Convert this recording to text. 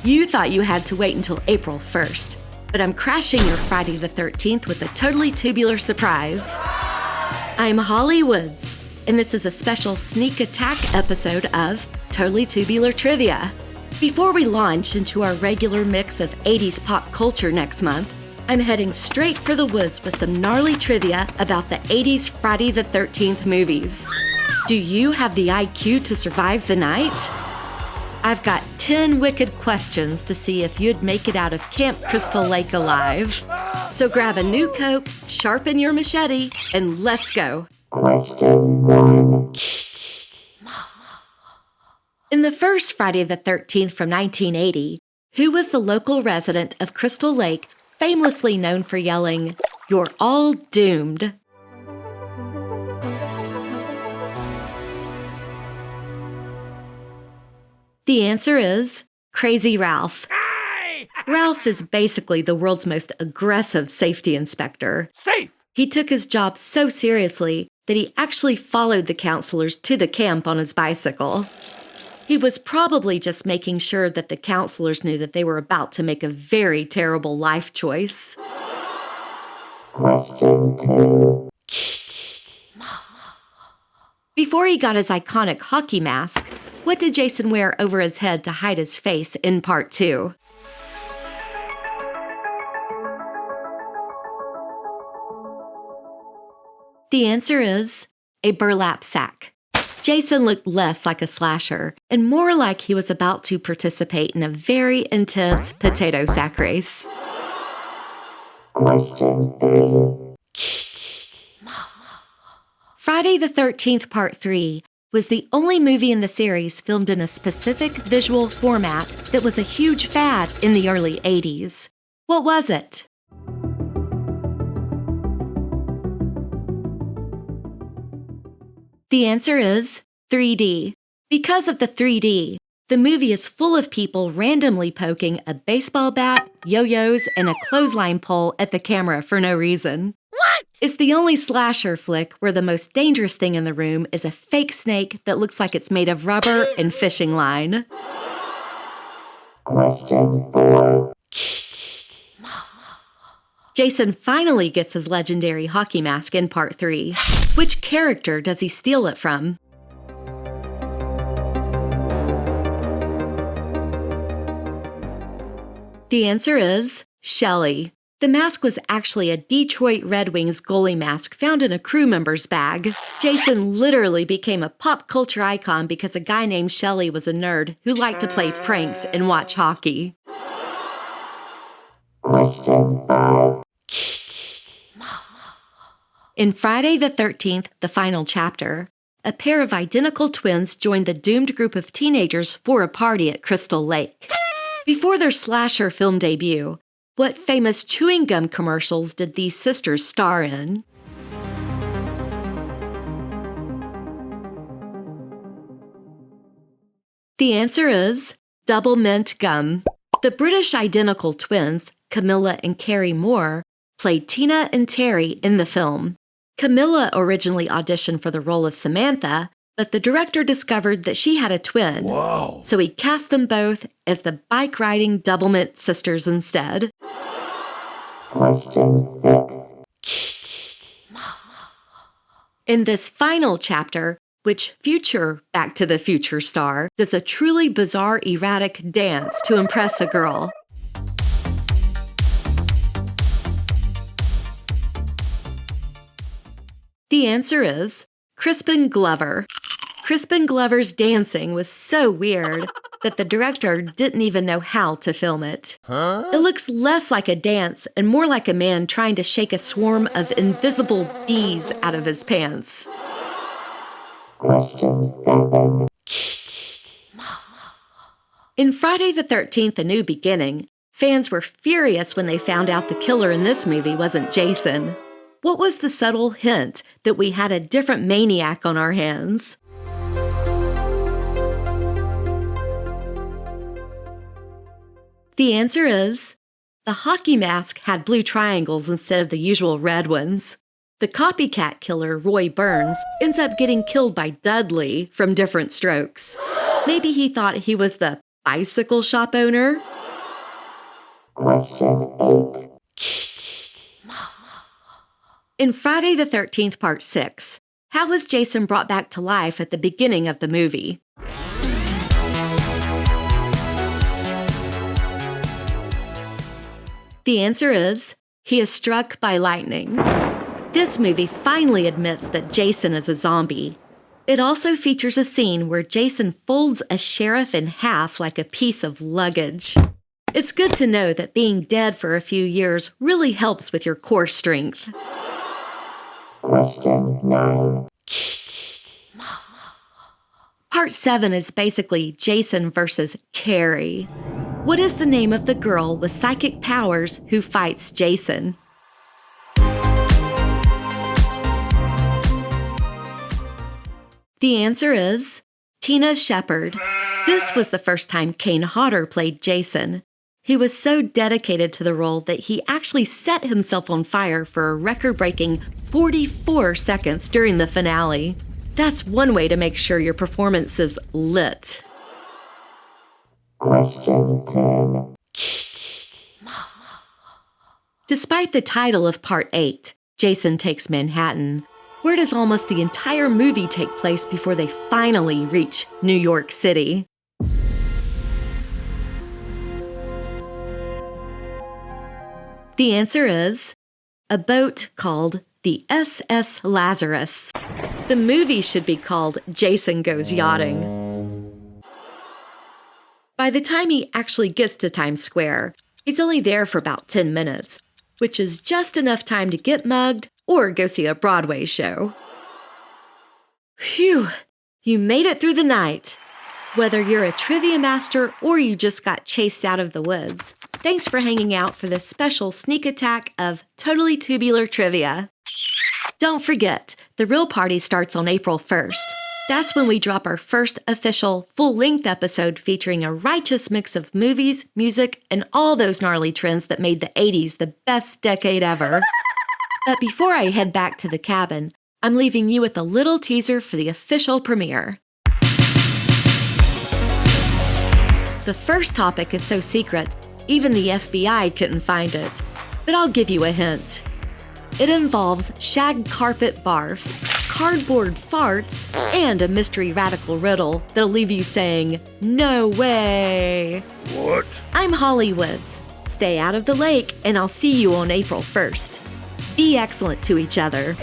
You thought you had to wait until April 1st, but I'm crashing your Friday the 13th with a totally tubular surprise. I'm Hollie Woods, and this is a special sneak attack episode of Totally Tubular Trivia. Before we launch into our regular mix of 80s pop culture next month, I'm heading straight for the woods with some gnarly trivia about the 80s Friday the 13th movies. Do you have the IQ to survive the night? I've got 10 wicked questions to see if you'd make it out of Camp Crystal Lake alive. So grab a new Coke, sharpen your machete, and let's go. Question 1. In the first Friday the 13th from 1980, who was the local resident of Crystal Lake famously known for yelling, "You're all doomed"? The answer is Crazy Ralph. Ralph is basically the world's most aggressive safety inspector. Safe! He took his job so seriously that he actually followed the counselors to the camp on his bicycle. He was probably just making sure that the counselors knew that they were about to make a very terrible life choice. Question 2. Before he got his iconic hockey mask, what did Jason wear over his head to hide his face in part 2? The answer is a burlap sack. Jason looked less like a slasher and more like he was about to participate in a very intense potato sack race. Question 3. Friday the 13th Part 3 was the only movie in the series filmed in a specific visual format that was a huge fad in the early 80s. What was it? The answer is 3D. Because of the 3D, the movie is full of people randomly poking a baseball bat, yo-yos, and a clothesline pole at the camera for no reason. What? It's the only slasher flick where the most dangerous thing in the room is a fake snake that looks like it's made of rubber and fishing line. Question 4. Jason finally gets his legendary hockey mask in Part 3. Which character does he steal it from? The answer is Shelly. The mask was actually a Detroit Red Wings goalie mask found in a crew member's bag. Jason literally became a pop culture icon because a guy named Shelly was a nerd who liked to play pranks and watch hockey. Question 5. In Friday the 13th, the final chapter, a pair of identical twins joined the doomed group of teenagers for a party at Crystal Lake. Before their slasher film debut, what famous chewing gum commercials did these sisters star in? The answer is Double Mint Gum. The British identical twins, Camilla and Carrie Moore, played Tina and Terry in the film. Camilla originally auditioned for the role of Samantha, but the director discovered that she had a twin. Whoa. So he cast them both as the bike-riding Double Mint sisters instead. Question 6. In this final chapter, which future Back to the Future star does a truly bizarre, erratic dance to impress a girl? The answer is Crispin Glover. Crispin Glover's dancing was so weird that the director didn't even know how to film it. It looks less like a dance and more like a man trying to shake a swarm of invisible bees out of his pants. Question 7. In Friday the 13th, A New Beginning, fans were furious when they found out the killer in this movie wasn't Jason. What was the subtle hint that we had a different maniac on our hands? The answer is the hockey mask had blue triangles instead of the usual red ones. The copycat killer, Roy Burns, ends up getting killed by Dudley from Different Strokes. Maybe he thought he was the bicycle shop owner? Question 8. In Friday the 13th, Part 6, how was Jason brought back to life at the beginning of the movie? The answer is, he is struck by lightning. This movie finally admits that Jason is a zombie. It also features a scene where Jason folds a sheriff in half like a piece of luggage. It's good to know that being dead for a few years really helps with your core strength. Question 9. Part 7 is basically Jason versus Carrie. What is the name of the girl with psychic powers who fights Jason? The answer is Tina Shepard. This was the first time Kane Hodder played Jason. He was so dedicated to the role that he actually set himself on fire for a record-breaking 44 seconds during the finale. That's one way to make sure your performance is lit. Question 10. Despite the title of Part 8, Jason Takes Manhattan, where does almost the entire movie take place before they finally reach New York City? The answer is a boat called the SS Lazarus. The movie should be called Jason Goes Yachting. By the time he actually gets to Times Square, he's only there for about 10 minutes, which is just enough time to get mugged or go see a Broadway show. Phew, you made it through the night. Whether you're a trivia master or you just got chased out of the woods, thanks for hanging out for this special sneak attack of Totally Tubular Trivia. Don't forget, the real party starts on April 1st. That's when we drop our first official full-length episode featuring a righteous mix of movies, music, and all those gnarly trends that made the 80s the best decade ever. But before I head back to the cabin, I'm leaving you with a little teaser for the official premiere. The first topic is so secret, even the FBI couldn't find it. But I'll give you a hint. It involves shag carpet barf, cardboard farts, and a mystery radical riddle that'll leave you saying, "No way!" What? I'm Hollie Woods. Stay out of the lake, and I'll see you on April 1st. Be excellent to each other.